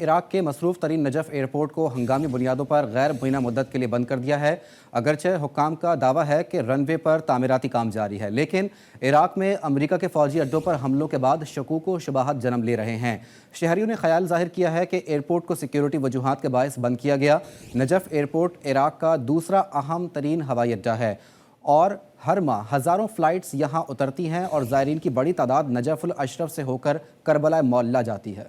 عراق کے مصروف ترین Najaf airport کو ہنگامی بنیادوں پر غیر مبینہ مدت کے لیے بند کر دیا ہے۔ اگرچہ حکام کا دعویٰ ہے کہ رن وے پر تعمیراتی کام جاری ہے، لیکن عراق میں امریکہ کے فوجی اڈوں پر حملوں کے بعد شکوک و شبہات جنم لے رہے ہیں۔ شہریوں نے خیال ظاہر کیا ہے کہ ایئرپورٹ کو سیکیورٹی وجوہات کے باعث بند کیا گیا۔ نجف ایئرپورٹ عراق کا دوسرا اہم ترین ہوائی اڈہ ہے اور ہر ماہ ہزاروں فلائٹس یہاں اترتی ہیں اور زائرین کی بڑی تعداد نجف الاشرف سے ہو کر کربلا معلیٰ جاتی ہے۔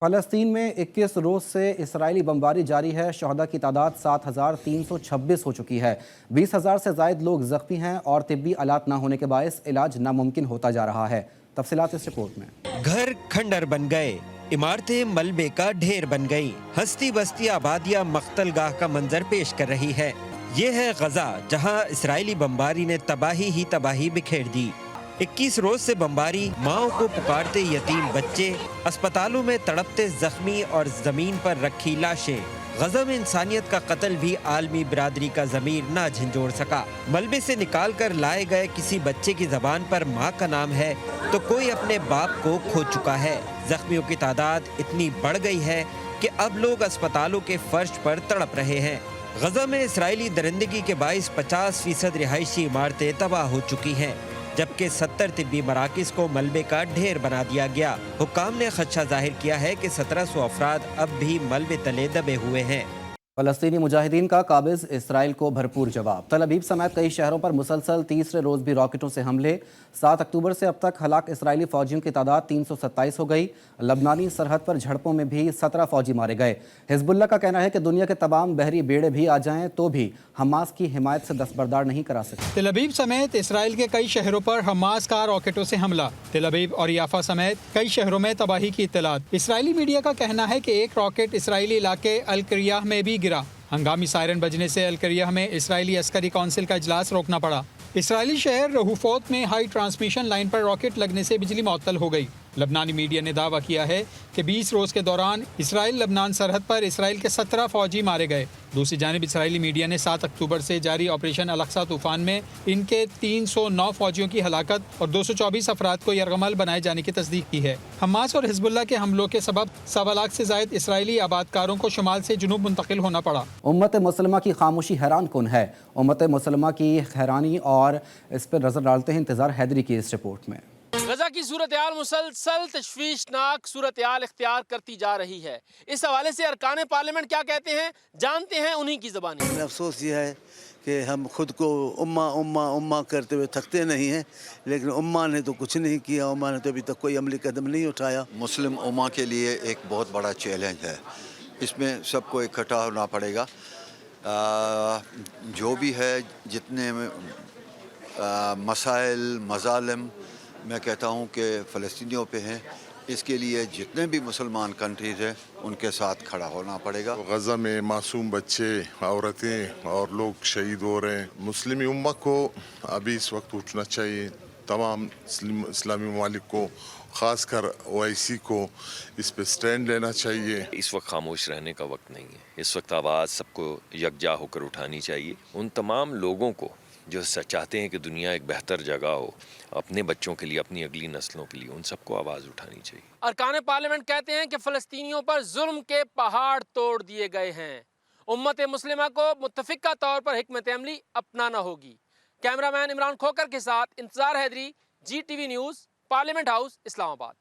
فلسطین میں 21 روز سے اسرائیلی بمباری جاری ہے۔ شہداء کی تعداد 7326 ہو چکی ہے۔ 20,000 سے زائد لوگ زخمی ہیں اور طبی آلات نہ ہونے کے باعث علاج ناممکن ہوتا جا رہا ہے۔ تفصیلات اس رپورٹ میں۔ گھر کھنڈر بن گئے، عمارتیں ملبے کا ڈھیر بن گئی، ہستی بستی آبادیاں مقتل گاہ کا منظر پیش کر رہی ہے۔ یہ ہے غزہ، جہاں اسرائیلی بمباری نے تباہی ہی تباہی بکھیر دی۔ 21 روز سے بمباری، ماؤں کو پکارتے یتیم بچے، اسپتالوں میں تڑپتے زخمی اور زمین پر رکھی لاشیں۔ غزہ میں انسانیت کا قتل بھی عالمی برادری کا ضمیر نہ جھنجھوڑ سکا۔ ملبے سے نکال کر لائے گئے کسی بچے کی زبان پر ماں کا نام ہے تو کوئی اپنے باپ کو کھو چکا ہے۔ زخمیوں کی تعداد اتنی بڑھ گئی ہے کہ اب لوگ اسپتالوں کے فرش پر تڑپ رہے ہیں۔ غزہ میں اسرائیلی درندگی کے باعث 50% رہائشی عمارتیں تباہ ہو چکی ہیں، جبکہ 70 طبی مراکز کو ملبے کا ڈھیر بنا دیا گیا۔ حکام نے خدشہ ظاہر کیا ہے کہ 1700 افراد اب بھی ملبے تلے دبے ہوئے ہیں۔ فلسطینی مجاہدین کا قابض اسرائیل کو بھرپور جواب۔ تل ابیب سمیت کئی شہروں پر مسلسل تیسرے روز بھی راکٹوں سے حملے۔ 7 اکتوبر سے اب تک ہلاک اسرائیلی فوجیوں کی تعداد 327 ہو گئی۔ لبنانی سرحد پر جھڑپوں میں بھی 17 فوجی مارے گئے۔ حزب اللہ کا کہنا ہے کہ دنیا کے تمام بحری بیڑے بھی آ جائیں تو بھی حماس کی حمایت سے دستبردار نہیں کرا سکتے۔ تل ابیب سمیت اسرائیل کے کئی شہروں پر حماس کا راکٹوں سے حملہ۔ تل ابیب اور یافا سمیت کئی شہروں میں تباہی کی اطلاعات۔ اسرائیلی میڈیا کا کہنا ہے کہ ایک راکٹ اسرائیلی علاقے القریہ میں بھی گرا۔ ہنگامی سائرن بجنے سے القریہ میں اسرائیلی عسکری کونسل کا اجلاس روکنا پڑا۔ اسرائیلی شہر رہوفوت میں ہائی ٹرانسمیشن لائن پر راکٹ لگنے سے بجلی معطل ہو گئی۔ لبنانی میڈیا نے دعویٰ کیا ہے کہ 20 روز کے دوران اسرائیل لبنان سرحد پر اسرائیل کے 17 فوجی مارے گئے۔ دوسری جانب اسرائیلی میڈیا نے 7 اکتوبر سے جاری آپریشن الاقصی طوفان میں ان کے 309 فوجیوں کی ہلاکت اور 224 افراد کو یرغمال بنائے جانے کی تصدیق کی ہے۔ حماس اور حزب اللہ کے حملوں کے سبب 1.25 لاکھ سے زائد اسرائیلی آبادکاروں کو شمال سے جنوب منتقل ہونا پڑا۔ امت مسلمہ کی خاموشی حیران کن ہے۔ امت مسلمہ کی حیرانی اور اس پر نظر ڈالتے ہیں انتظار حیدری کی اس رپورٹ میں۔ غزہ کی صورتحال مسلسل تشویشناک صورتحال اختیار کرتی جا رہی ہے۔ اس حوالے سے ارکان پارلیمنٹ کیا کہتے ہیں، جانتے ہیں انہی کی زبانی۔ افسوس یہ ہے کہ ہم خود کو امہ کرتے ہوئے تھکتے نہیں ہیں، لیکن امہ نے تو کچھ نہیں کیا، امہ نے تو ابھی تک کوئی عملی قدم نہیں اٹھایا۔ مسلم امہ کے لیے ایک بہت بڑا چیلنج ہے، اس میں سب کو اکٹھا ہونا پڑے گا۔ جو بھی ہے، جتنے مسائل مظالم میں کہتا ہوں کہ فلسطینیوں پہ ہیں، اس کے لیے جتنے بھی مسلمان کنٹریز ہیں ان کے ساتھ کھڑا ہونا پڑے گا۔ غزہ میں معصوم بچے، عورتیں اور لوگ شہید ہو رہے ہیں۔ مسلم امت کو ابھی اس وقت اٹھنا چاہیے، تمام اسلامی ممالک کو، خاص کر OIC کو اس پہ سٹینڈ لینا چاہیے۔ اس وقت خاموش رہنے کا وقت نہیں ہے، اس وقت آواز سب کو یکجا ہو کر اٹھانی چاہیے۔ ان تمام لوگوں کو جو چاہتے ہیں کہ دنیا ایک بہتر جگہ ہو، اپنے بچوں کے لیے، اپنی اگلی نسلوں کے لیے، ان سب کو آواز اٹھانی چاہیے۔ ارکان پارلیمنٹ کہتے ہیں کہ فلسطینیوں پر ظلم کے پہاڑ توڑ دیے گئے ہیں۔ امت مسلمہ کو متفقہ طور پر حکمت عملی اپنانا ہوگی۔ کیمرہ مین عمران کھوکر کے ساتھ انتظار حیدری، GTV نیوز، پارلیمنٹ ہاؤس، اسلام آباد۔